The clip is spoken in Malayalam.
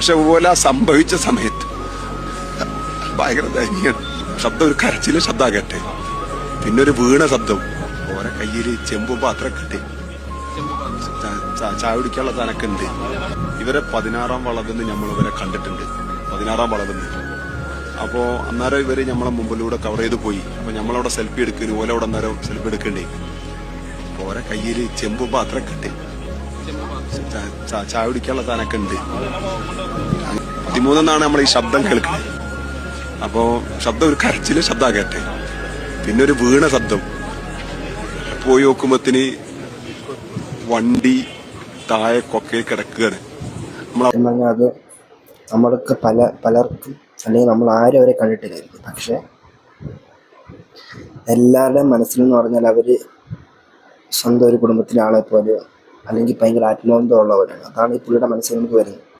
പക്ഷെ അതുപോലെ ആ സംഭവിച്ച സമയത്ത് ഭയങ്കര ദയനീയാണ്. ശബ്ദം ഒരു കരച്ചില് ശബ്ദം കേട്ടെ, പിന്നെ ഒരു വീണ ശബ്ദം, ഓരോ കയ്യില് ചെമ്പും പാത്രം കിട്ടി, ചായ കുടിക്കാനുള്ള സാധനമൊക്കെ ഉണ്ട്. ഇവരെ 16-ാം വളവെന്ന് നമ്മൾ ഇവരെ കണ്ടിട്ടുണ്ട്. 16-ാം വളവെന്ന്. അപ്പോ അന്നേരം ഇവര് നമ്മളെ മുമ്പിലൂടെ കവർ ചെയ്ത് പോയി. അപ്പൊ നമ്മളവിടെ സെൽഫി എടുക്കുന്നു, ഓല അവിടെ അന്നേരം സെൽഫി എടുക്കണ്ടേ. ഓരോ കയ്യില് ചെമ്പും പാത്രം കിട്ടി, ചായ കുടിക്കാനുള്ള സാധനമൊക്കെ ഉണ്ട്. 13-ന്നാണ് നമ്മൾ ഈ ശബ്ദം കേൾക്കുന്നത്. അപ്പോ ശബ്ദം ഒരു കരച്ചില് ശബ്ദം കേട്ടെ, പിന്നെ ഒരു വീണ ശബ്ദം. പോയി നോക്കുമ്പത്തിന് വണ്ടി താഴെ കൊക്കയിൽ കിടക്കുകയാണ്. അത് നമ്മൾക്ക് പലർക്കും അല്ലെങ്കിൽ നമ്മൾ ആരും അവരെ കണ്ടിട്ടില്ലായിരിക്കും. പക്ഷെ എല്ലാവരുടെയും മനസ്സിലെന്ന് പറഞ്ഞാൽ അവർ സ്വന്തം ഒരു കുടുംബത്തിലെ ആളെ പോലെ അല്ലെങ്കിൽ ഭയങ്കര ആത്മബന്ധമുള്ളവരാണ്. അതാണ് ഈ പുള്ളിയുടെ മനസ്സിൽ നമുക്ക് വരുന്നത്.